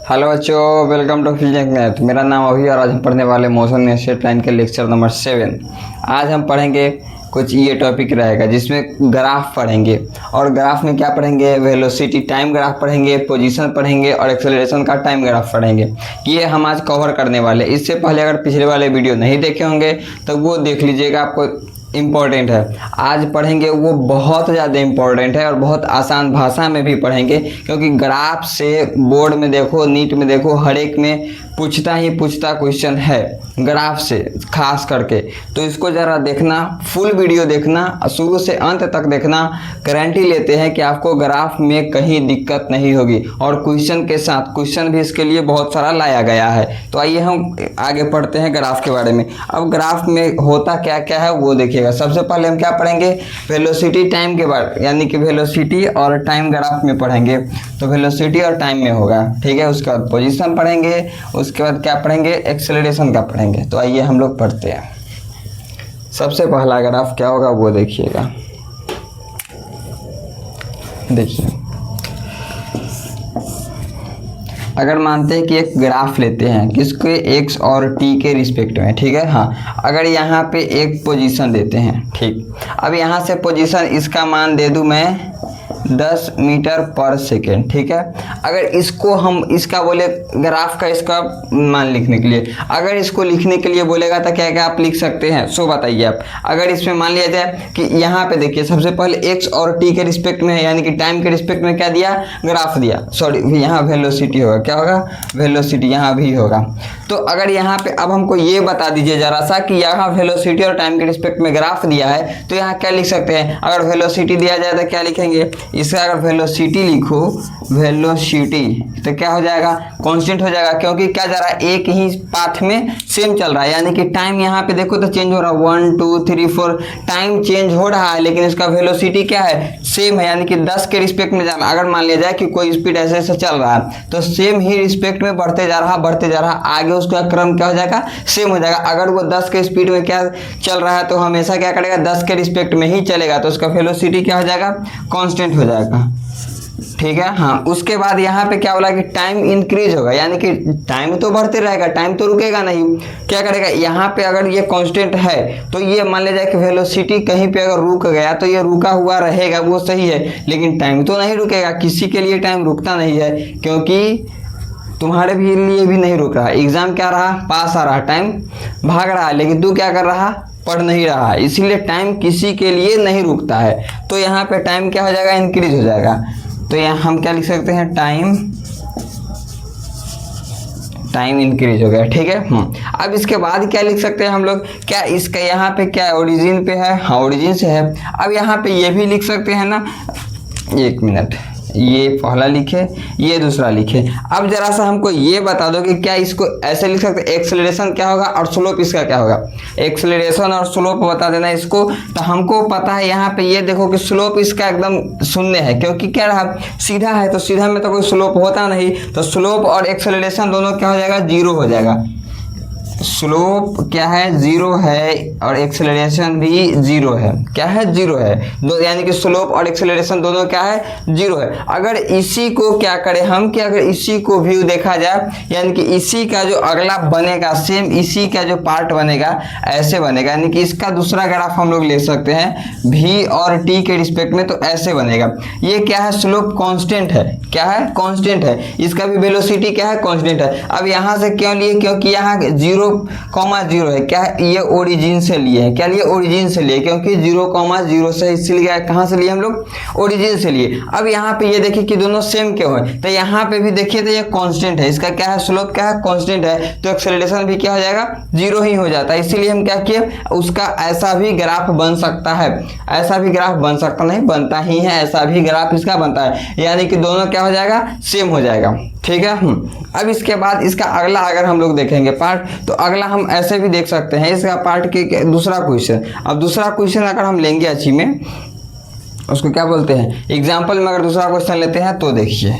Hello बच्चों, welcome to physics math. मेरा नाम अभी और आज हम पढ़ने वाले मोशन स्ट्रेट लाइन के लेक्चर नंबर 7। आज हम पढ़ेंगे कुछ ये टॉपिक रहेगा जिसमें ग्राफ पढ़ेंगे। और ग्राफ में क्या पढ़ेंगे? वेलोसिटी टाइम ग्राफ पढ़ेंगे, पोजीशन पढ़ेंगे और एक्सेलरेशन का टाइम ग्राफ पढ़ेंगे। ये हम आज कवर करने वाले। इससे पहले अगर पिछले वाले वीडियो नहीं देखे होंगे तो वो देख लीजिएगा, आपको इम्पोर्टेंट है। आज पढ़ेंगे वो बहुत ज़्यादा इम्पोर्टेंट है और बहुत आसान भाषा में भी पढ़ेंगे, क्योंकि ग्राफ से बोर्ड में देखो, नीट में देखो, हर एक में पूछता क्वेश्चन है ग्राफ से खास करके। तो इसको ज़रा देखना, फुल वीडियो देखना, शुरू से अंत तक देखना। गारंटी लेते हैं कि आपको ग्राफ में कहीं दिक्कत नहीं होगी। और क्वेश्चन के साथ क्वेश्चन भी इसके लिए बहुत सारा लाया गया है। तो आइए हम आगे पढ़ते हैं ग्राफ के बारे में। अब ग्राफ में होता क्या क्या है वो देखिएगा। सबसे पहले हम क्या पढ़ेंगे? वेलोसिटी टाइम के बारे, यानी कि वेलोसिटी और टाइम ग्राफ में पढ़ेंगे। तो वेलोसिटी और टाइम में होगा, ठीक है। उसके बाद पोजीशन पढ़ेंगे, उसके बाद क्या पढ़ेंगे? एक्सेलरेशन का पढ़ेंगे। तो आइए हम लोग पढ़ते हैं। सबसे पहला ग्राफ क्या होगा वो देखिएगा। देखिए, अगर मानते हैं कि एक ग्राफ लेते हैं किसके एक्स और टी के रिस्पेक्ट में, ठीक है। हाँ, अगर यहाँ पे एक पोजीशन देते हैं, ठीक। अब यहाँ से पोजीशन इसका मान दे दूँ मैं 10 मीटर पर सेकेंड, ठीक है। अगर इसको हम इसका बोले ग्राफ का इसका मान लिखने के लिए, अगर इसको लिखने के लिए बोलेगा तो क्या क्या आप लिख सकते हैं? सो बताइए आप। अगर इसमें मान लिया जाए कि यहाँ पे देखिए, सबसे पहले एक्स और टी के रिस्पेक्ट में है, यानी कि टाइम के रिस्पेक्ट में क्या दिया? ग्राफ दिया। सॉरी, यहाँ वेलोसिटी होगा। क्या होगा? वेलोसिटी यहाँ भी होगा। तो अगर यहाँ पे अब हमको ये बता दीजिए जरा सा कि यहाँ वेलोसिटी और टाइम के रिस्पेक्ट में ग्राफ दिया है, तो यहाँ क्या लिख सकते हैं? अगर वेलोसिटी दिया जाए तो क्या लिखेंगे? इसका अगर वेलोसिटी लिखो, वेलोसिटी, तो क्या हो जाएगा? कांस्टेंट हो जाएगा, क्योंकि क्या जा रहा है? एक ही पाथ में सेम चल रहा है। यानी कि टाइम यहाँ पे देखो तो चेंज हो रहा है, 1 2 3 4 टाइम चेंज हो रहा है, लेकिन इसका वेलोसिटी क्या है? सेम है, यानी कि 10 के रिस्पेक्ट में जाना। अगर मान लिया जाए कि कोई स्पीड ऐसे ऐसे चल रहा है तो सेम ही रिस्पेक्ट में बढ़ते जा रहा, आगे उसका क्रम क्या हो जाएगा? सेम हो जाएगा। अगर वो 10 के स्पीड में क्या चल रहा है तो हमेशा क्या करेगा? 10 के रिस्पेक्ट में ही चलेगा, तो उसका वेलोसिटी क्या हो जाएगा? कांस्टेंट हो जाएगा, ठीक है। हाँ, उसके बाद यहाँ पे क्या बोला कि टाइम इंक्रीज होगा, यानी कि टाइम तो बढ़ते रहेगा, टाइम तो रुकेगा नहीं। क्या करेगा? यहाँ पे अगर ये कांस्टेंट है तो ये मान लिया जाए कि वेलोसिटी कहीं पे अगर रुक गया तो ये रुका हुआ रहेगा, वो सही है, लेकिन टाइम तो नहीं रुकेगा। किसी के लिए टाइम रुकता नहीं है, क्योंकि तुम्हारे भी लिए भी नहीं रुक रहा। एग्जाम क्या रहा? पास आ रहा, टाइम भाग रहा है, लेकिन तू क्या कर रहा? पढ़ नहीं रहा। इसीलिए टाइम किसी के लिए नहीं रुकता है। तो यहाँ पे टाइम क्या हो जाएगा? इंक्रीज हो जाएगा। तो यहाँ हम क्या लिख सकते हैं? टाइम इंक्रीज हो गया, ठीक है। अब इसके बाद क्या लिख सकते हैं हम लोग? क्या इसका यहाँ पे क्या ओरिजिन पे है? हाँ, ओरिजिन से है। अब यहाँ पे ये भी लिख सकते हैं ना, एक मिनट, ये पहला लिखे, ये दूसरा लिखे। अब जरा सा हमको ये बता दो कि क्या इसको ऐसे लिख सकते हैं? एक्सेलरेशन क्या होगा और स्लोप इसका क्या होगा? एक्सेलरेशन और स्लोप बता देना इसको। तो हमको पता है यहाँ पे ये देखो कि स्लोप इसका एकदम शून्य है, क्योंकि क्या रहा? सीधा है, तो सीधा में तो कोई स्लोप होता नहीं। तो स्लोप और एक्सेलरेशन दोनों क्या हो जाएगा? जीरो हो जाएगा। स्लोप क्या है? जीरो है, और एक्सेलरेशन भी जीरो है। क्या है? जीरो है। दो, यानी कि स्लोप और एक्सेलरेशन दोनों क्या है? जीरो है। अगर इसी को क्या करें हम कि अगर इसी को व्यू देखा जाए, यानी कि इसी का जो अगला बनेगा, सेम इसी का जो पार्ट बनेगा ऐसे बनेगा, यानी कि इसका दूसरा ग्राफ हम लोग ले सकते हैं भी और टी के रिस्पेक्ट में, तो ऐसे बनेगा। ये क्या है? स्लोप कांस्टेंट है। क्या है? कांस्टेंट है। इसका भी वेलोसिटी क्या है? कांस्टेंट है। अब यहाँ से क्यों लिए? क्योंकि यहाँ 0,0 है। क्या है? ये ओरिजिन से लिए है। क्या लिए? ओरिजिन से लिए, क्योंकि 0,0 से इसलिए कहाँ से लिए हम लोग? ओरिजिन से लिए। अब यहाँ पे ये देखिए कि दोनों सेम क्यों है? तो यहाँ पे भी देखिए तो ये कांस्टेंट है। इसका क्या है? स्लोप क्या है? कांस्टेंट है। तो एक्सेलरेशन भी क्या हो जाएगा? जीरो ही हो जाता है। इसीलिए हम क्या किए, उसका ऐसा भी ग्राफ बन सकता है। ऐसा भी ग्राफ बन सकता नहीं, बनता ही है, ऐसा भी ग्राफ इसका बनता है। यानी कि दोनों क्या हो जाएगा? सेम हो जाएगा, ठीक है। अब इसके बाद इसका अगला अगर हम लोग देखेंगे पार्ट, तो अगला हम ऐसे भी देख सकते हैं इसका पार्ट के दूसरा क्वेश्चन। अब दूसरा क्वेश्चन अगर हम लेंगे अच्छी में, उसको क्या बोलते हैं? एग्जाम्पल में अगर दूसरा क्वेश्चन लेते हैं तो देखिए,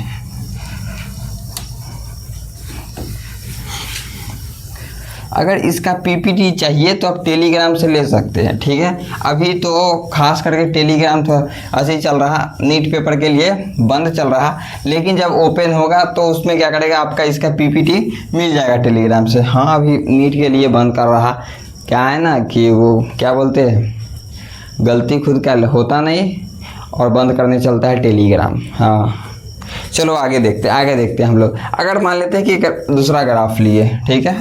अगर इसका पीपीटी चाहिए तो आप टेलीग्राम से ले सकते हैं, ठीक है। अभी तो खास करके टेलीग्राम तो ऐसे ही चल रहा, नीट पेपर के लिए बंद चल रहा, लेकिन जब ओपन होगा तो उसमें क्या करेगा, आपका इसका पीपीटी मिल जाएगा टेलीग्राम से। हाँ, अभी नीट के लिए बंद कर रहा, क्या है ना कि वो क्या बोलते हैं, गलती खुद का होता नहीं और बंद करने चलता है टेलीग्राम। हाँ, चलो आगे देखते हैं हम लोग। अगर मान लेते हैं कि एक दूसरा ग्राफ लिए, ठीक है,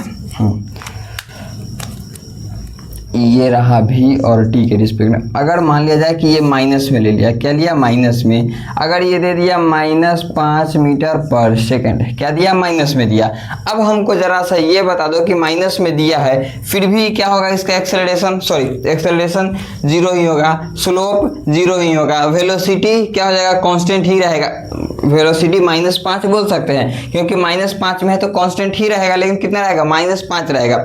ये रहा भी और टी के रिस्पेक्ट में। अगर मान लिया जाए कि ये माइनस में ले लिया, क्या लिया, माइनस में। अगर ये दे दिया -5 मीटर पर सेकंड, क्या दिया, माइनस में दिया। अब हमको जरा सा ये बता दो कि माइनस में दिया है, फिर भी क्या होगा इसका एक्सेलरेशन, एक्सेलरेशन 0 ही होगा, स्लोप 0 ही होगा, वेलोसिटी क्या हो जाएगा, कांस्टेंट ही रहेगा। वेलोसिटी -5 बोल सकते हैं क्योंकि -5 में है तो कांस्टेंट ही रहेगा, लेकिन कितना रहेगा, -5 रहेगा।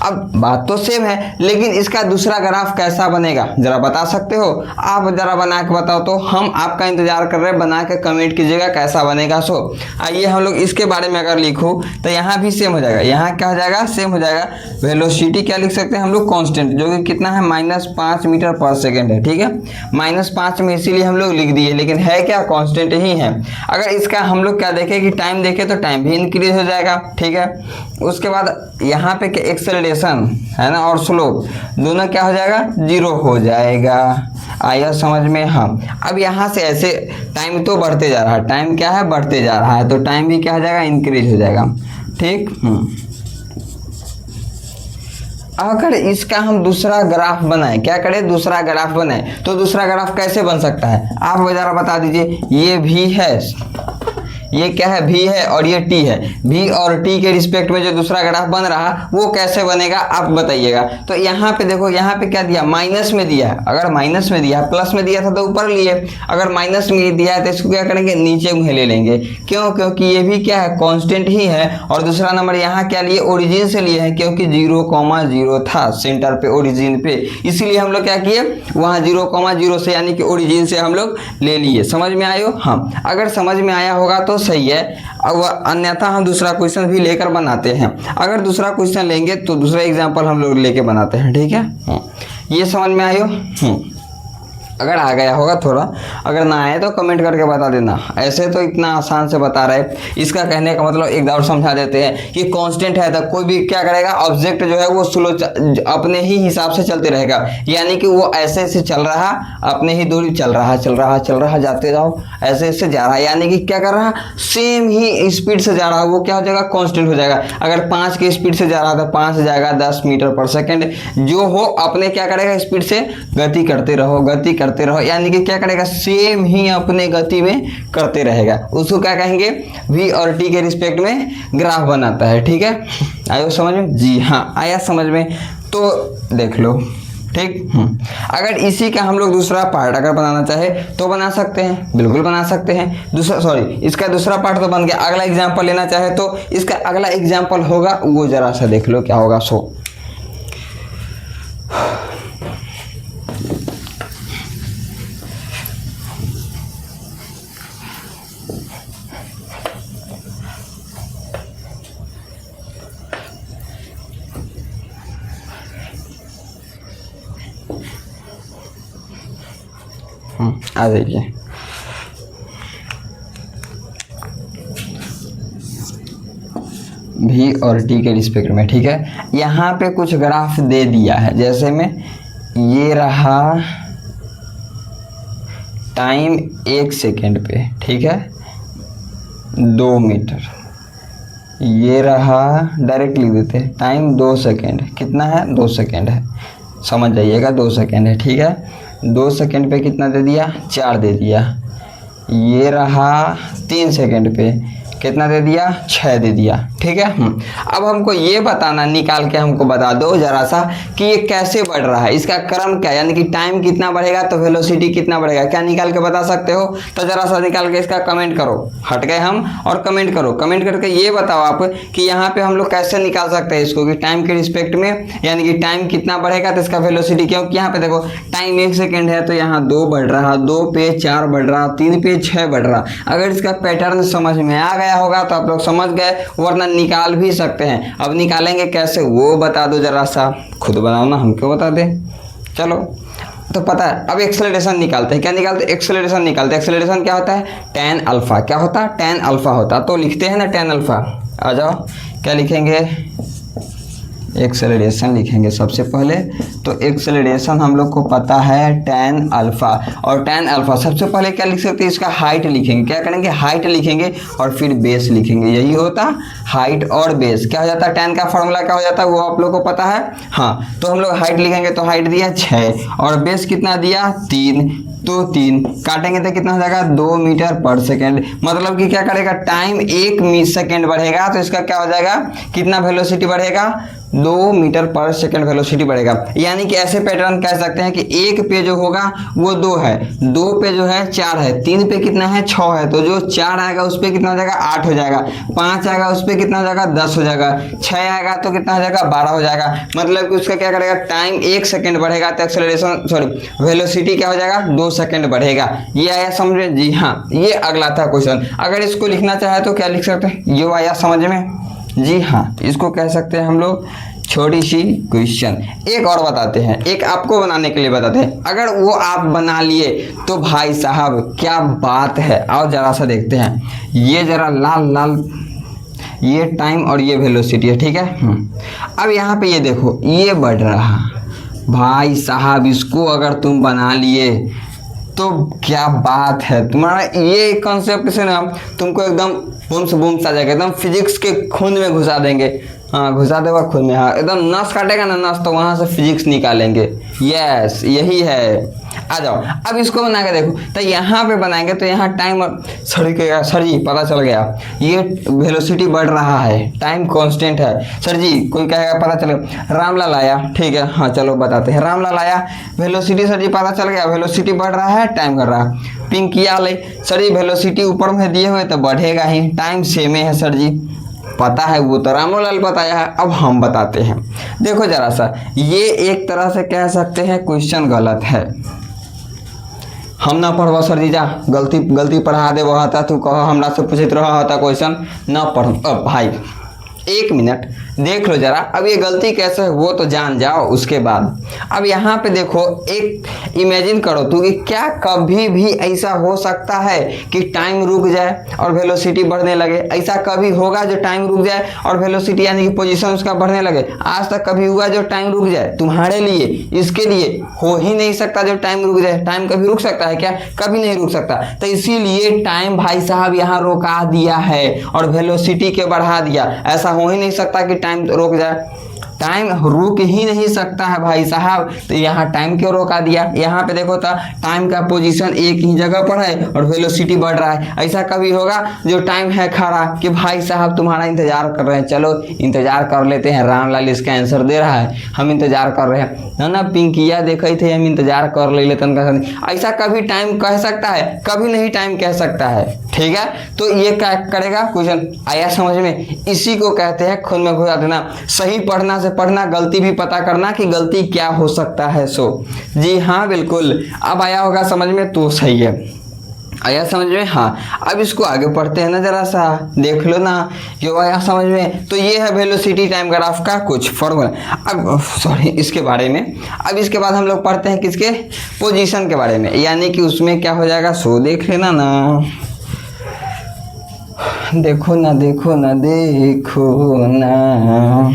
अब बात तो सेम है, लेकिन इसका दूसरा ग्राफ कैसा बनेगा जरा बता सकते हो आप, जरा बना के बताओ तो हम आपका इंतजार कर रहे हैं, बना के कमेंट कीजिएगा कैसा बनेगा। सो आइए हम लोग इसके बारे में अगर लिखूं तो यहाँ भी सेम हो जाएगा, यहाँ क्या हो जाएगा, सेम हो जाएगा। वेलोसिटी क्या लिख सकते हैं हम लोग, कांस्टेंट, जो कि कितना है, -5 मीटर पर सेकेंड है, ठीक है। -5 में इसीलिए हम लोग लिख दिए, लेकिन है क्या, कांस्टेंट ही है। अगर इसका हम लोग क्या देखें कि टाइम देखें तो टाइम भी इंक्रीज हो जाएगा, ठीक है। उसके बाद यहाँ पे एक्सेलरेशन है ना और स्लोप दोनों क्या हो जाएगा, 0 हो जाएगा। आया समझ में। हाँ, अब यहाँ से ऐसे टाइम तो बढ़ते जा रहा है, टाइम क्या है, बढ़ते जा रहा है, तो टाइम भी क्या हो जाएगा, इंक्रीज हो जाएगा, ठीक। अगर इसका हम दूसरा ग्राफ बनाएं, क्या करें, दूसरा ग्राफ बनाएं, तो दूसरा ग्राफ कैसे बन सकता है आप जरा बता दीजिए। ये भी है, ये क्या है, भी है और ये टी है, भी और टी के रिस्पेक्ट में जो दूसरा ग्राफ बन रहा वो कैसे बनेगा आप बताइएगा। तो यहाँ पे देखो, यहाँ पे क्या दिया, माइनस में दिया है। अगर माइनस में दिया, प्लस में दिया था तो ऊपर लिए, अगर माइनस में दिया है तो इसको क्या करेंगे, नीचे मुँह ले लेंगे। क्यों, क्योंकि ये भी क्या है, कांस्टेंट ही है। और दूसरा नंबर यहाँ क्या लिए, ओरिजिन से लिए हैं, क्योंकि 0,0 था सेंटर पे, ओरिजिन पे, इसीलिए हम लोग क्या किए, वहाँ 0,0 से यानी कि ओरिजिन से हम लोग ले लिए। समझ में आयो। हाँ, अगर समझ में आया होगा तो सही है, अब अन्यथा हम दूसरा क्वेश्चन भी लेकर बनाते हैं। अगर दूसरा क्वेश्चन लेंगे तो दूसरा एग्जांपल हम लोग लेके बनाते हैं, ठीक है। ये समझ में आयो। अगर आ गया होगा थोड़ा, अगर ना आए तो कमेंट करके बता देना। ऐसे तो इतना आसान से बता रहे, इसका कहने का मतलब एक और समझा देते हैं कि कांस्टेंट है तो कोई भी क्या करेगा, ऑब्जेक्ट जो है वो स्लो अपने ही हिसाब से चलते रहेगा, यानी कि वो ऐसे ऐसे चल रहा, अपने ही दूरी चल रहा, जाते जाओ, ऐसे ऐसे जा रहा है, यानी कि क्या कर रहा, सेम ही स्पीड से जा रहा, वो क्या हो जाएगा, कांस्टेंट हो जाएगा। अगर 5 की स्पीड से जा रहा था 5 जाएगा 10 मीटर पर सेकेंड, जो हो अपने क्या करेगा, स्पीड से गति करते रहो, यानी कि क्या करेगा, सेम ही अपने गति में करते रहेगा। उसको क्या कहेंगे, v और t के रिस्पेक्ट में ग्राफ बनाता है, ठीक है। आया समझ में, जी हाँ आया समझ में। तो देख लो, ठीक। अगर इसी का हम लोग दूसरा पार्ट अगर बनाना चाहे तो बना सकते हैं, बिल्कुल बना सकते हैं। इसका दूसरा पार्ट तो बन गया। अगला एग्जाम्पल लेना चाहे तो इसका अगला एग्जाम्पल होगा, वो जरा सा देख लो क्या होगा। सो आ जाइए। भी और टी के रिस्पेक्ट में, ठीक है। यहाँ पे कुछ ग्राफ दे दिया है, जैसे में ये रहा टाइम 1 सेकेंड पे, ठीक है, 2 मीटर। ये रहा, डायरेक्ट लिख देते हैं, टाइम 2 सेकेंड, कितना है, 2 सेकेंड है, समझ जाइएगा, 2 सेकेंड है, ठीक है। 2 सेकेंड पे कितना दे दिया, 4 दे दिया। ये रहा 3 सेकेंड पे कितना दे दिया, 6 दे दिया, ठीक है। अब हमको ये बताना, निकाल के हमको बता दो जरा सा कि ये कैसे बढ़ रहा है, इसका क्रम क्या, यानी कि टाइम कितना बढ़ेगा तो वेलोसिटी कितना बढ़ेगा, क्या निकाल के बता सकते हो तो जरा सा निकाल के इसका कमेंट करो। हट गए हम, और कमेंट करो, कमेंट करके ये बताओ आप कि यहाँ पे हम लोग कैसे निकाल सकते हैं इसको, कि टाइम के रिस्पेक्ट में, यानी कि टाइम कितना बढ़ेगा तो इसका वेलोसिटी, क्योंकि यहाँ पे देखो टाइम 1 सेकेंड है तो यहाँ 2 बढ़ रहा, 2 पे 4 बढ़ रहा, 3 पे 6 बढ़ रहा। अगर इसका पैटर्न समझ में आ गया होगा तो आप लोग समझ गए, वरना निकाल भी सकते हैं। अब निकालेंगे कैसे वो बता दो जरा सा, खुद बनाओ ना, हम क्यों बता दें। चलो तो पता है, अब एक्सेलरेशन निकालते हैं। क्या निकालते हैं? एक्सेलरेशन निकालते हैं। एक्सेलरेशन क्या होता है? tan alpha. क्या होता है? tan अल्फा होता। तो लिखते हैं ना tan अल्फा। आ जाओ, क्या लिखेंगे? एक्सेलरेशन लिखेंगे सबसे पहले। तो एक्सेलरेशन हम लोग को पता है tan अल्फा, और tan अल्फा सबसे पहले क्या लिख सकते हैं? इसका हाइट लिखेंगे। क्या करेंगे? हाइट लिखेंगे और फिर बेस लिखेंगे। यही होता हाइट और बेस। क्या हो जाता है? tan का फॉर्मूला क्या हो जाता है वो आप लोग को पता है। हाँ, तो हम लोग हाइट लिखेंगे तो हाइट दिया 6 और बेस कितना दिया? 3। तो 3 काटेंगे तो कितना हो जाएगा? 2 मीटर पर सेकेंड। मतलब कि क्या करेगा? टाइम 1 सेकेंड बढ़ेगा तो इसका क्या हो जाएगा? कितना वेलोसिटी बढ़ेगा? 2 मीटर पर सेकेंड वेलोसिटी बढ़ेगा। यानी कि ऐसे पैटर्न कह सकते हैं कि 1 पे जो होगा वो 2 है, 2 पे जो है 4 है, 3 पे कितना है? 6 है। तो जो 4 आएगा उस पे कितना हो जाएगा? 8 हो जाएगा। 5 आएगा उस पे कितना हो जाएगा? 10 हो जाएगा। 6 आएगा तो कितना हो जाएगा? 12 हो जाएगा। मतलब कि उसका क्या करेगा? टाइम 1 सेकेंड बढ़ेगा तो एक्सेलरेशन सॉरी वेलोसिटी क्या हो जाएगा? 2 सेकेंड बढ़ेगा। ये आया समझ में? जी हाँ, ये अगला था क्वेश्चन। अगर इसको लिखना चाहे तो क्या लिख सकते हैं? ये आया समझ में? जी हाँ, इसको कह सकते हैं हम लोग छोटी सी क्वेश्चन। एक और बताते हैं, एक आपको बनाने के लिए बताते हैं। अगर वो आप बना लिए तो भाई साहब क्या बात है। आओ जरा सा देखते हैं। ये जरा लाल लाल, ये टाइम और ये वेलोसिटी है, ठीक है। अब यहाँ पे ये देखो, ये बढ़ रहा भाई साहब, इसको अगर तुम बना लिए तो क्या बात है। तुम्हारा ये कॉन्सेप्ट से ना तुमको एकदम बूम आ जाएगा, एकदम फिजिक्स के खून में घुसा देंगे। हाँ, घुसा देगा खून में। हाँ, एकदम नस काटेगा ना नस, तो वहाँ से फिजिक्स निकालेंगे। यस, यही है। आ जाओ, अब इसको बना के देखो। तो यहाँ पे बनाएंगे तो यहाँ टाइम सर जी पता चल गया, ये वेलोसिटी बढ़ रहा है, टाइम कांस्टेंट है। सर जी कोई कहेगा पता चलेगा, रामलाल आया, ठीक है। हाँ चलो बताते हैं। रामलाल आया, वेलोसिटी सर जी पता चल गया, वेलोसिटी बढ़ रहा है, टाइम कर रहा है। पिंकिया ले, सर जी वेलोसिटी ऊपर में दिए हुए तो बढ़ेगा ही, टाइम सेम है सर जी। पता है, वो तो रामलाल बताया है। अब हम बताते हैं। देखो जरा सा, ये एक तरह से कह सकते हैं क्वेश्चन गलत है। हम ना पढ़वा सर जी, जा गलती पढ़ा दे वह था, तू कहो हमरा से पूछित रहा होता क्वेश्चन ना पढ़। अब भाई 1 मिनट देख लो जरा, अब ये गलती कैसे है वो तो जान जाओ उसके बाद। अब यहाँ पे देखो, एक इमेजिन करो तू कि क्या कभी भी ऐसा हो सकता है कि टाइम रुक जाए और वेलोसिटी बढ़ने लगे? ऐसा कभी होगा जो टाइम रुक जाए और वेलोसिटी यानी कि पोजीशन उसका बढ़ने लगे? आज तक कभी हुआ जो टाइम रुक जाए? तुम्हारे लिए, इसके लिए हो ही नहीं सकता जो टाइम रुक जाए। टाइम कभी रुक सकता है क्या? कभी नहीं रुक सकता। तो इसीलिए टाइम भाई साहब यहाँ रोका दिया है और वेलोसिटी के बढ़ा दिया। ऐसा हो ही नहीं सकता कि टाइम रोक जाए, टाइम रुक ही नहीं सकता है भाई साहब। तो यहाँ टाइम क्यों रोका दिया? यहाँ पे देखो तो टाइम का पोजीशन एक ही जगह पर है और वेलोसिटी बढ़ रहा है। ऐसा कभी होगा जो टाइम है खड़ा कि भाई साहब तुम्हारा इंतजार कर रहे हैं, चलो इंतजार कर लेते हैं, रामलाल इसका आंसर दे रहा है, हम इंतजार कर रहे हैं ना। पिंकिया देखे थे, हम इंतजार कर ले तन का। ऐसा कभी टाइम कह सकता है? कभी नहीं टाइम कह सकता है, ठीक है। तो ये क्या करेगा? क्वेश्चन आया समझ में? इसी को कहते हैं खून में घुसा देना। सही पढ़ना से पढ़ना, गलती भी पता करना कि गलती क्या हो सकता है। सो जी हाँ बिल्कुल, अब आया होगा समझ में तो सही है। आया समझ में? हाँ, अब इसको आगे पढ़ते हैं ना, जरा सा देख लो ना जो आया समझ में। तो ये है वेलोसिटी टाइम ग्राफ का कुछ फॉर्मूला। अब सॉरी इसके बारे में, अब इसके बाद हम लोग पढ़ते हैं किसके? पोजीशन के बारे में, यानी कि उसमें क्या हो जाएगा सो देख लेना ना। देखो ना देखो ना देखो ना,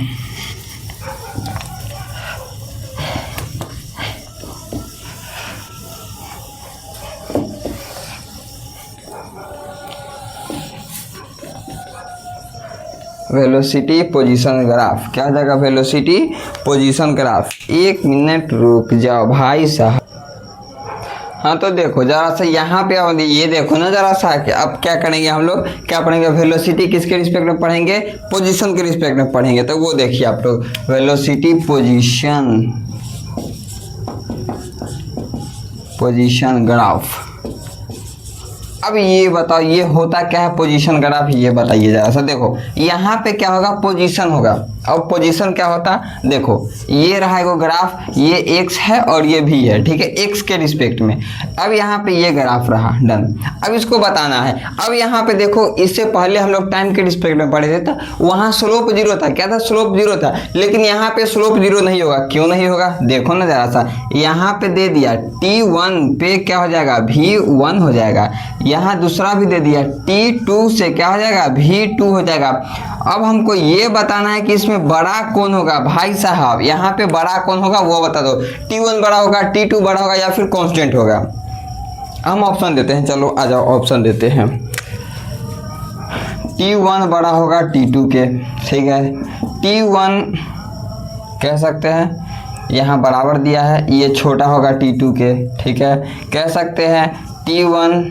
वेलोसिटी पोजीशन ग्राफ। क्या जगह? Velocity position graph. 1 मिनट रुक जाओ भाई साहब। हाँ तो देखो जरा सा यहाँ पे आओ, ये देखो ना जरा सा। अब क्या करेंगे हम लोग? क्या पढ़ेंगे? वेलोसिटी किसके रिस्पेक्ट में पढ़ेंगे? पोजीशन के रिस्पेक्ट में पढ़ेंगे। तो वो देखिए आप लोग, वेलोसिटी पोजीशन ग्राफ। अब ये बताओ ये होता क्या है पोजीशन ग्राफ? ये बताइए जरा सा। देखो यहाँ पे क्या होगा? पोजीशन होगा अब पोजीशन क्या होता, देखो ये रहा एगो ग्राफ, ये एक्स है और ये भी है, ठीक है, एक्स के रिस्पेक्ट में। अब यहाँ पे ये ग्राफ रहा, डन। अब इसको बताना है। अब यहाँ पे देखो, इससे पहले हम लोग टाइम के रिस्पेक्ट में पढ़े थे, तो वहाँ स्लोप जीरो था, क्या था, स्लोप जीरो था। लेकिन यहाँ पे स्लोप जीरो नहीं होगा, क्यों नहीं होगा, देखो ना जरा सा, यहाँ पे दे दिया t1 पे क्या हो जाएगा, v1 हो जाएगा। यहाँ दूसरा भी दे दिया t2 से क्या हो जाएगा, v2 हो जाएगा। अब हमको ये बताना है कि इसमें बड़ा कौन होगा भाई साहब, यहाँ पे बड़ा कौन होगा वो बता दो। t1 बड़ा होगा, t2 बड़ा होगा, या फिर कांस्टेंट होगा। हम ऑप्शन देते हैं, चलो आ जाओ ऑप्शन देते हैं। t1 बड़ा होगा t2 के, ठीक है, t1 कह सकते हैं यहाँ बराबर दिया है, ये छोटा होगा t2 के, ठीक है। कह सकते हैं t1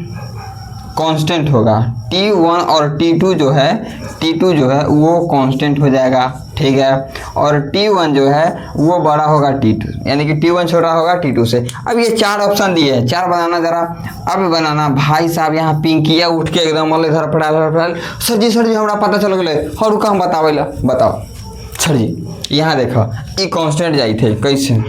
कांस्टेंट होगा, t1 और t2 जो है वो कांस्टेंट हो जाएगा, ठीक है। और t1 जो है वो बड़ा होगा t2, यानी कि t1 छोटा होगा t2 से। अब ये चार ऑप्शन दिए हैं, चार बनाना जरा। अब बनाना भाई साहब, यहाँ पिंकिया उठ के एकदम इधर पढ़ाल, सर जी हमरा पता चल गए, और रुका हम बताओ सर जी। यहाँ देखो ये कांस्टेंट जाई थे कैसे,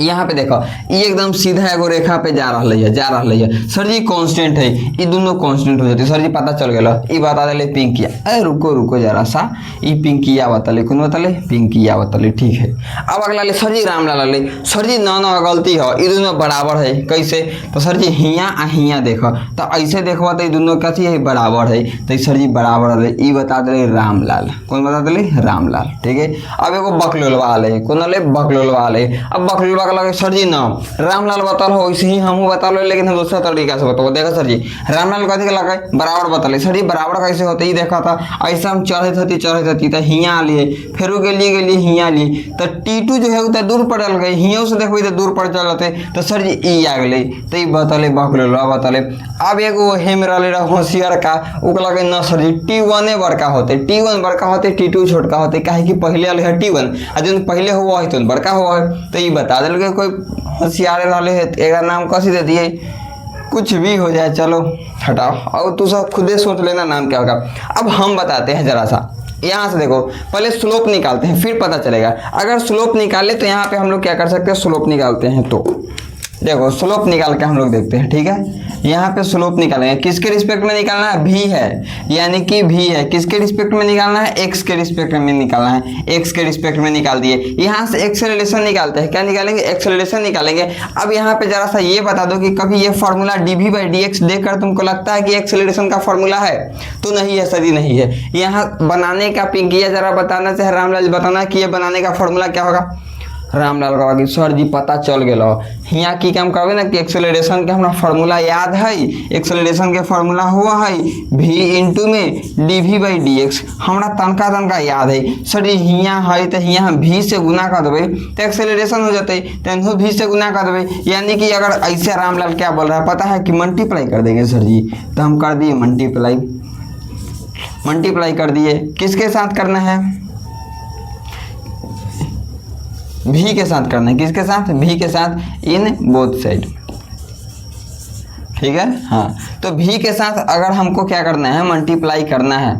यहाँ पे देखो ये एकदम सीधा एगो रेखा पे जा रहा है, सर जी कांस्टेंट है, ये दोनों कांस्टेंट हो जाते, सर जी पता चल गया। ये बता दिले पिंकिया, अरे रुको जरा सा, ये पिंकिया बतले, कौन बतले, पिंकिया बतले, ठीक है। अब अगला ले सर जी रामलाल ले, सर जी ना गलती है, ये दोनों बराबर है, कैसे, तो सर जी हियाँ देखो, तो ऐसे देखो तो ये दोनों कथी है, बराबर है, तो सर जी बराबर है, ये बता दिले रामलाल, कौन बता दिले, रामलाल, ठीक है। अब एगो बकलोलवा वाले, कौन ले, बकलोलवा वाले। अब बकलोलवा लगे सर जी नाम रामलाल बतल हो, वैसे ही हम बतल, लेकिन हम दूसरा तरीका से बताओ। देखो सर जी रामलाल कथी के लगे, बराबर बतले, सर जी बराबर कैसे होते, ही देखा था ऐसा हम चढ़े थी तो हियाँ लिए, फिर गेलिए हियाँ लिए, तो t2 जो है उतना दूर पड़ल गए, हियों से देखो इधर दूर पड़ चलते, तो सर जी ई आ गए, तो ये बतले बकलोलवा बतले। अब एगो हेम रहा होशियार का, ओकरा लगे न सर जी t1 बड़का होते, t2 छोटका होते, काहे कि पहले वाले है t1 आ जो पहले हुआ है तो बड़का हुआ है, तो ये बता दिल कोई होशियार रहे है, एक नाम कैसे दे दिए, कुछ भी हो जाए, चलो हटाओ, और तू सब खुदे सोच लेना नाम क्या होगा। अब हम बताते हैं जरा सा, यहाँ से देखो पहले स्लोप निकालते हैं फिर पता चलेगा। अगर स्लोप निकाले तो यहाँ पे हम लोग क्या कर सकते हैं, स्लोप निकालते हैं, तो देखो स्लोप निकाल के हम लोग देखते हैं, ठीक है। यहाँ पे स्लोप निकालेंगे, किसके रिस्पेक्ट में निकालना है, भी है, यानी कि भी है, किसके रिस्पेक्ट में निकालना है, एक्स के रिस्पेक्ट में निकालना है, एक्स के रिस्पेक्ट में निकाल दिए। यहाँ से एक्सेलरेशन निकालते हैं, क्या निकालेंगे, एक्सेलरेशन निकालेंगे। अब यहाँ पे जरा सा ये बता दो कि कभी ये फॉर्मूला dv/dx देखकर तुमको लगता है कि एक्सेलरेशन का फॉर्मूला है, तो नहीं है, सदी नहीं है। यहाँ बनाने का पिंकिया जरा बताना चाहे रामलाल बताना कि ये बनाने का फॉर्मूला क्या होगा। रामलाल का सर जी पता चल गया, यहाँ की काम करबे ना कि एक्सेलरेशन के हमरा फार्मूला याद है, एक्सेलरेशन के फार्मूला हुआ है v इंटू में dv/dx, हमरा तनका याद है। सर जी हियाँ है तो हियाँ v से गुना कर देवे तो एक्सेलरेशन हो जाते, तो v से गुना कर देवे, यानी कि अगर ऐसे रामलाल क्या बोल रहा है पता है कि मल्टीप्लाई कर देंगे सर जी, तो हम कर दिए मल्टीप्लाई कर दिए, किसके साथ करना है, भी के साथ करना है, किसके साथ, भी के साथ, इन बोथ साइड, ठीक है। हाँ तो भी के साथ अगर हमको क्या करना है, मल्टीप्लाई करना है,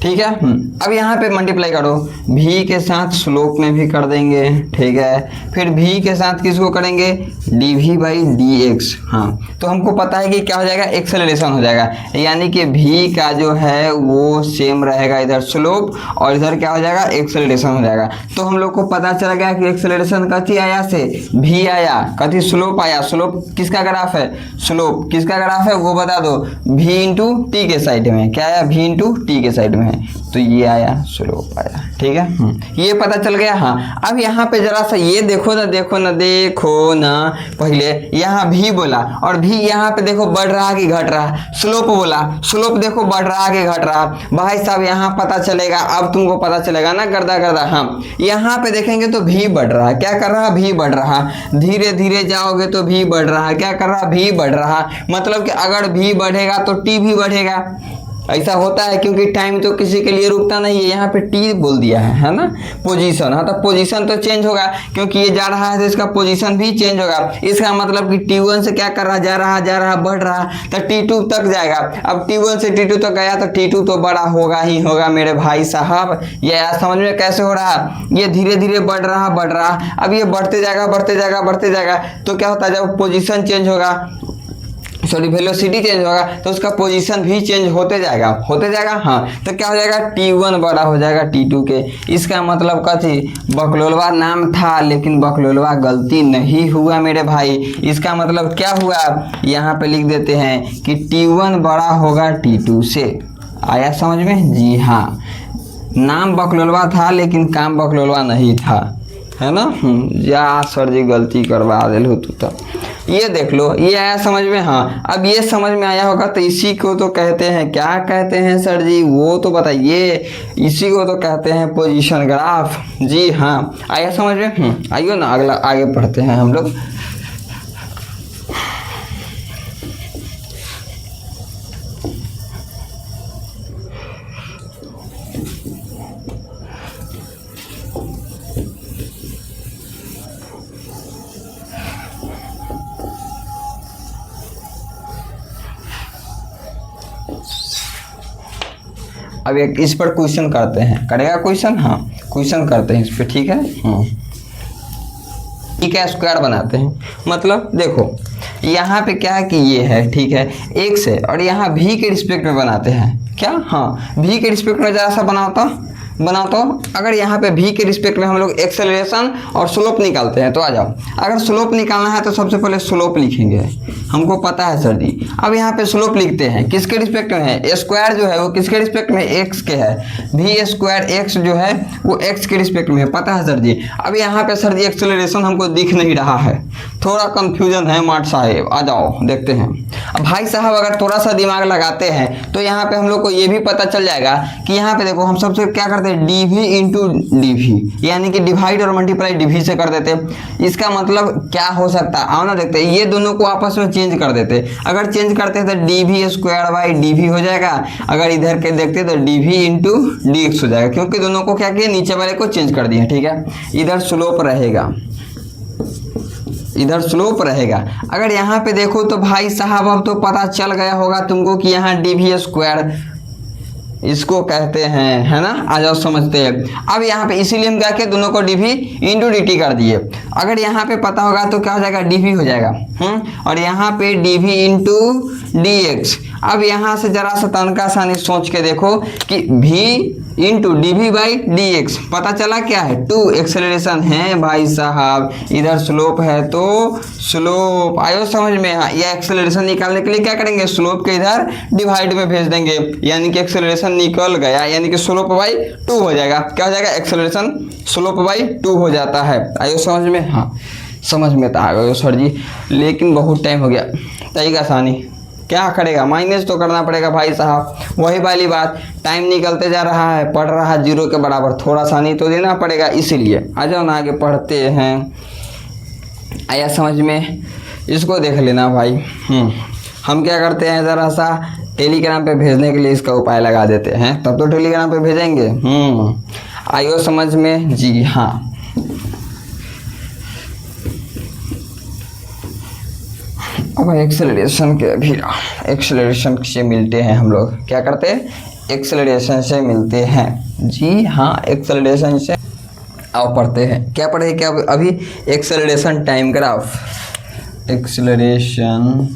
ठीक है। अब यहाँ पे मल्टीप्लाई करो, भी के साथ स्लोप में भी कर देंगे, ठीक है। फिर भी के साथ किसको करेंगे, dv/dx। हाँ तो हमको पता है कि क्या हो जाएगा, एक्सेलरेशन हो जाएगा, यानी कि भी का जो है वो सेम रहेगा, इधर स्लोप और इधर क्या हो जाएगा, एक्सेलरेशन हो जाएगा। तो हम लोग को पता चल गया कि एक्सेलरेशन कथी आया से भी आया, कथी स्लोप आया, स्लोप किसका ग्राफ है, स्लोप किसका ग्राफ है वो बता दो, v इंटू टी के साइड में, क्या आया, v इंटू टी के साइड में है, तो ये आया स्लोप आया, ठीक है। ये पता चल गया। हाँ अब यहाँ पे जरा सा ये देखो ना पहले यहाँ भी बोला और भी यहाँ पे देखो बढ़ रहा कि घट रहा, स्लोप बोला, स्लोप देखो बढ़ रहा कि घट रहा, भाई साहब यहाँ पता चलेगा, अब तुमको पता चलेगा ना गर्दा। हाँ यहाँ पे देखेंगे तो भी बढ़ रहा, क्या कर रहा, भी बढ़ रहा, धीरे धीरे जाओगे तो भी बढ़ रहा, क्या कर रहा, भी बढ़ रहा, मतलब कि अगर भी बढ़ेगा तो टी भी बढ़ेगा, ऐसा होता है क्योंकि टाइम तो किसी के लिए रुकता नहीं है, यहाँ पे टी बोल दिया है ना। पोजीशन, हाँ तो पोजीशन तो चेंज होगा क्योंकि ये जा रहा है तो इसका पोजीशन भी चेंज होगा। इसका मतलब कि T1 से क्या कर रहा, जा रहा बढ़ रहा, तो T2 तक जाएगा। अब T1 से T2 तक गया तो T2 तो बड़ा होगा ही होगा मेरे भाई साहब। ये समझ में कैसे हो रहा, ये धीरे धीरे बढ़ रहा। अब ये बढ़ते जाएगा तो क्या होता है, जब पोजीशन चेंज होगा, सॉरी वेलोसिटी चेंज होगा तो उसका पोजीशन भी चेंज होते जाएगा हाँ। तो क्या हो जाएगा, T1 बड़ा हो जाएगा T2 के। इसका मतलब कथी, बकलोलवा नाम था लेकिन बकलोलवा गलती नहीं हुआ मेरे भाई। इसका मतलब क्या हुआ, यहाँ पे लिख देते हैं कि T1 बड़ा होगा T2 से। आया समझ में, जी हाँ, नाम बकलोलवा था लेकिन काम बकलोलवा नहीं था, है ना। या सर जी गलती करवा दिल हो तो ये देख लो, ये आया समझ में। हाँ अब ये समझ में आया होगा तो इसी को तो कहते हैं, क्या कहते हैं सर जी वो तो बताइए। इसी को तो कहते हैं पोजीशन ग्राफ। जी हाँ आया समझ में। आइयो ना अगला आगे पढ़ते हैं हम लोग। अब एक इस पर क्वेश्चन करते हैं, करेगा क्वेश्चन, हाँ क्वेश्चन करते हैं इस पर, ठीक है। ई का स्क्वायर बनाते हैं, मतलब देखो यहाँ पे क्या है कि ये है, ठीक है, x है और यहाँ v के रिस्पेक्ट में बनाते हैं क्या, हाँ v के रिस्पेक्ट में जरा सा बनाओ तो अगर यहाँ पे v के रिस्पेक्ट में हम लोग एक्सेलरेशन और स्लोप निकालते हैं तो आ जाओ। अगर स्लोप निकालना है तो सबसे पहले स्लोप लिखेंगे, हमको पता है सर जी। अब यहाँ पे स्लोप लिखते हैं, किसके रिस्पेक्ट में है, स्क्वायर जो है वो किसके रिस्पेक्ट में, x के है। v स्क्वायर x जो है वो x के रिस्पेक्ट में है, पता है सर जी। अब यहाँ पे सर जी एक्सेलरेशन हमको दिख नहीं रहा है, थोड़ा कंफ्यूजन है मार्ट साहेब, आ जाओ देखते हैं। अब भाई साहब अगर थोड़ा सा दिमाग लगाते हैं तो यहाँ पे हम लोग को ये भी पता चल जाएगा कि यहाँ पे देखो हम सबसे क्या करते हैं, dv इंटू dv, यानी कि डिवाइड और मल्टीप्लाई dv से कर देते। इसका मतलब क्या हो सकता है, आओ ना देखते हैं। ये दोनों को आपस में चेंज कर देते, अगर चेंज करते तो dv स्क्वायर बाई dv हो जाएगा। अगर इधर के देखते तो dv इंटू dx हो जाएगा, क्योंकि दोनों को क्या किया, नीचे वाले को चेंज कर दिया, ठीक है। इधर स्लोप रहेगा, अगर यहाँ पे देखो तो भाई साहब अब तो पता चल गया होगा तुमको कि यहाँ dv स्क्वायर इसको कहते हैं, है ना। आ जाओ समझते हैं। अब यहाँ पे इसीलिए हम क्या किए, दोनों को dv इंटू dt कर दिए। अगर यहाँ पे पता होगा तो क्या हो जाएगा, dv हो जाएगा, और यहाँ पे dv इंटू dx। अब यहाँ से जरा सा तनका सा सोच के देखो कि v into dv by dx, पता चला क्या है, 2 एक्सेलरेशन है भाई साहब, इधर स्लोप है तो स्लोप। आयो समझ में, हाँ यह एक्सेलरेशन निकालने के लिए क्या करेंगे, स्लोप के इधर डिवाइड में भेज देंगे, यानी कि एक्सेलरेशन निकल गया, यानी कि स्लोप बाई 2 हो जाएगा। क्या हो जाएगा, एक्सेलरेशन स्लोप बाई 2 हो जाता है। आयो समझ में, हाँ समझ में तो आ गए सर जी, लेकिन बहुत टाइम हो गया। तरीका आसानी क्या करेगा, माइनस तो करना पड़ेगा भाई साहब, वही वाली बात, टाइम निकलते जा रहा है, पढ़ रहा है 0 के बराबर, थोड़ा सा नहीं तो देना पड़ेगा, इसीलिए। आ जाओ ना आगे पढ़ते हैं। आया समझ में, इसको देख लेना भाई। हम क्या करते हैं, ज़रा सा टेलीग्राम पे भेजने के लिए इसका उपाय लगा देते हैं, तब तो टेलीग्राम पे भेजेंगे। आयो समझ में, जी हाँ। अब एक्सेलरेशन के भी, एक्सेलरेशन से मिलते हैं हम लोग, क्या करते हैं, एक्सेलरेशन से मिलते हैं। जी हाँ, एक्सेलरेशन से आओ पढ़ते हैं। क्या पढ़े, क्या अभी acceleration time graph, acceleration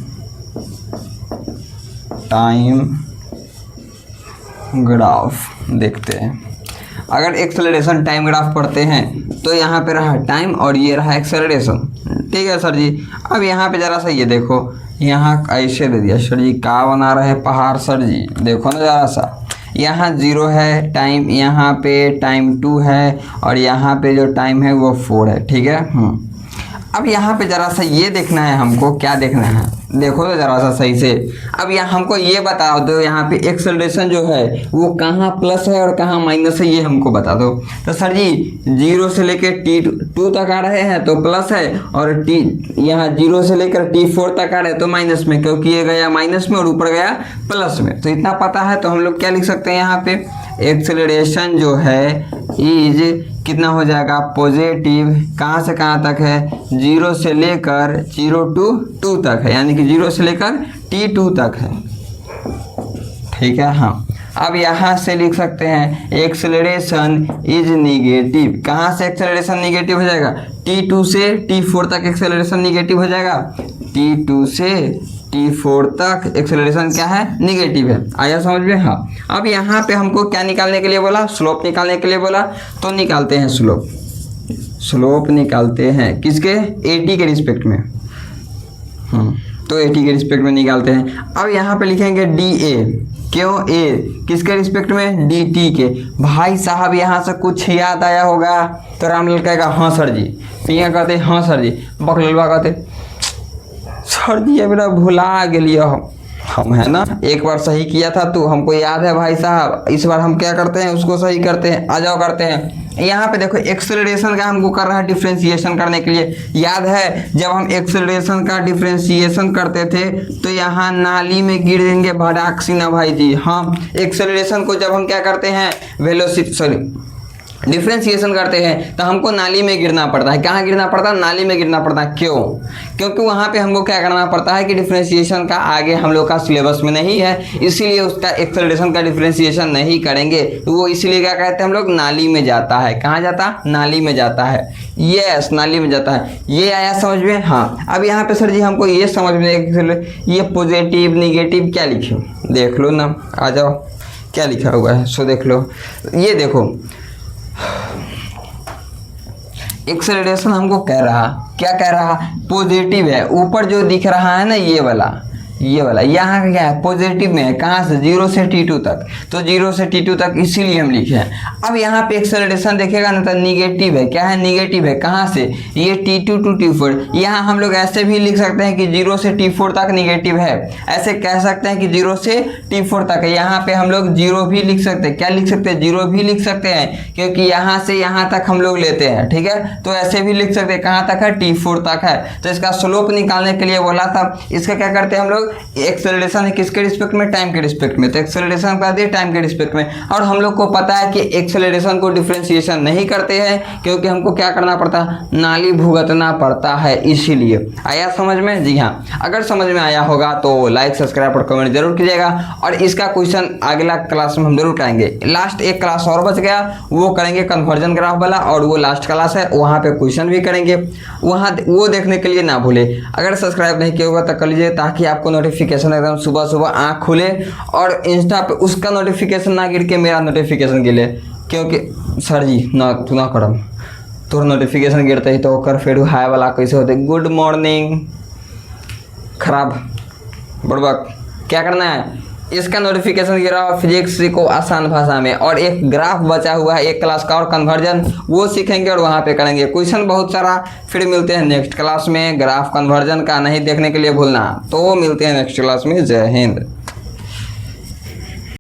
time graph देखते हैं। अगर एक्सेलरेशन टाइम ग्राफ पढ़ते हैं तो यहाँ पे रहा टाइम और ये रहा एक्सेलरेशन, ठीक है सर जी। अब यहाँ पे ज़रा सा ये देखो, यहाँ ऐसे दे दिया सर जी, क्या बना रहे पहाड़ सर जी, देखो ना ज़रा सा, यहाँ 0 है टाइम, यहाँ पे टाइम 2 है और यहाँ पे जो टाइम है वो 4 है, ठीक है। अब यहाँ पे ज़रा सा ये देखना है हमको, क्या देखना है, देखो तो जरा सा सही से। अब यहाँ हमको ये बता दो यहाँ पे एक्सेलरेशन जो है वो कहाँ प्लस है और कहाँ माइनस है, ये हमको बता दो। तो सर जी 0 से लेकर T2 तक आ रहे हैं तो प्लस है, और T यहाँ 0 से लेकर T4 तक आ रहे हैं तो माइनस में, क्योंकि ये गया माइनस में और ऊपर गया प्लस में। तो इतना पता है तो हम लोग क्या लिख सकते हैं यहाँ पे, एक्सेलरेशन जो है इज कितना हो जाएगा पॉजिटिव, कहाँ से कहाँ तक है, 0 से लेकर 0 to 2 तक है, यानी कि 0 से लेकर T2 तक है। ठीक है हाँ। अब यहाँ से लिख सकते हैं एक्सेलरेशन इज निगेटिव। कहाँ से एक्सेलरेशन निगेटिव हो जाएगा, T2 से T4 तक एक्सेलरेशन निगेटिव हो जाएगा। T2 से T4 तक एक्सेलरेशन क्या है, निगेटिव है। आया समझ में। हाँ अब यहाँ पे हमको क्या निकालने के लिए बोला, स्लोप निकालने के लिए बोला, तो निकालते हैं स्लोप। स्लोप निकालते हैं किसके, AT के रिस्पेक्ट में। तो AT के रिस्पेक्ट में निकालते हैं। अब यहाँ पे लिखेंगे DA, क्यों A किसके रिस्पेक्ट में, DT के। भाई साहब यहाँ से कुछ याद आया होगा तो रामलाल कहेगा हाँ सर जी, पिया कहते हाँ सर जी, बकलवा कहते सर जी ये मेरा भुला गेलिए हम है ना, एक बार सही किया था तो हमको याद है भाई साहब, इस बार हम क्या करते हैं उसको सही करते हैं। आ जाओ करते हैं। यहाँ पे देखो एक्सेलरेशन का हमको कर रहा है डिफ्रेंशिएशन करने के लिए। याद है जब हम एक्सेलरेशन का डिफ्रेंशिएशन करते थे तो यहाँ नाली में गिर देंगे भड़ाक सी ना भाई जी। हाँ एक्सेलरेशन को जब हम क्या करते हैं वेलोसिटी डिफ्रेंशिएशन करते हैं तो हमको नाली में गिरना पड़ता है। कहाँ गिरना पड़ता है, नाली में गिरना पड़ता है। क्यों, क्योंकि वहाँ पे हमको क्या करना पड़ता है कि डिफ्रेंशिएशन का आगे हम लोग का सिलेबस में नहीं है, इसीलिए उसका एक्सेलरेशन का डिफ्रेंशिएशन नहीं करेंगे। वो इसीलिए क्या कहते हैं हम लोग, नाली में जाता है। कहाँ जाता, नाली में जाता है। यस नाली में जाता है। ये आया समझ में। हाँ अब यहाँ पे सर जी हमको ये समझ में, ये पॉजिटिव निगेटिव क्या लिखे देख लो ना, आ जाओ क्या लिखा हुआ है सो देख लो। ये देखो एक्सेलरेशन हमको कह रहा, क्या कह रहा, पॉजिटिव है। ऊपर जो दिख रहा है ना ये वाला यहाँ का क्या है, पॉजिटिव में है। कहाँ से, 0 से T2 तक। तो 0 से T2 तक इसीलिए हम लिखे हैं। अब यहाँ पे एक्सेलरेशन देखेगा ना तो निगेटिव है। क्या है, निगेटिव है। कहाँ से, ये T2 to T4। यहाँ हम लोग ऐसे भी लिख सकते हैं कि 0 से T4 तक निगेटिव है। ऐसे कह सकते हैं कि 0 से T4 तक है। यहाँ पे हम लोग 0 भी लिख सकते हैं। क्या लिख सकते हैं, 0 भी लिख सकते हैं, क्योंकि यहाँ से यहाँ तक हम लोग लेते हैं। ठीक है, तो ऐसे भी लिख सकते हैं। कहाँ तक है, T4 तक है। तो इसका स्लोप निकालने के लिए बोला था। इसका क्या करते हैं हम लोग, एक्सेलरेशन है किसके रिस्पेक्ट में, टाइम के रिस्पेक्ट में। तो एक्सेलरेशन कर दिए टाइम के रिस्पेक्ट में। और हम लोग को पता है कि एक्सेलरेशन को डिफरेंशिएशन नहीं करते हैं, क्योंकि हमको क्या करना पड़ता है, नाली भुगतना पड़ता है। इसीलिए आया समझ में। जी हाँ, अगर समझ में आया होगा तो लाइक सब्सक्राइब और कमेंट जरूर कीजिएगा। और इसका क्वेश्चन अगला क्लास में हम जरूर कराएंगे। लास्ट एक क्लास और बच गया, वो करेंगे कन्वर्जन ग्राफ वाला, और वो लास्ट क्लास है, वहाँ पे क्वेश्चन भी करेंगे। वहाँ वो देखने के लिए ना भूले। अगर सब्सक्राइब नहीं किया होगा तो कर लीजिए, ताकि आपको नोटिफिकेशन एकदम सुबह सुबह आँख खुले और इंस्टा पे उसका नोटिफिकेशन ना गिर के मेरा नोटिफिकेशन गिरे। क्योंकि सर जी ना तू ना करम, तो नोटिफिकेशन गिरते ही तो कर फिर हाय वाला कैसे होते, गुड मॉर्निंग खराब बड़बक। क्या करना है, इसका नोटिफिकेशन गिरा फिजिक्स को आसान भाषा में, और एक ग्राफ बचा हुआ है एक क्लास का और कन्वर्जन, वो सीखेंगे और वहाँ पे करेंगे क्वेश्चन बहुत सारा। फिर मिलते हैं नेक्स्ट क्लास में। ग्राफ कन्वर्जन का नहीं देखने के लिए भूलना। तो मिलते हैं नेक्स्ट क्लास में। जय हिंद।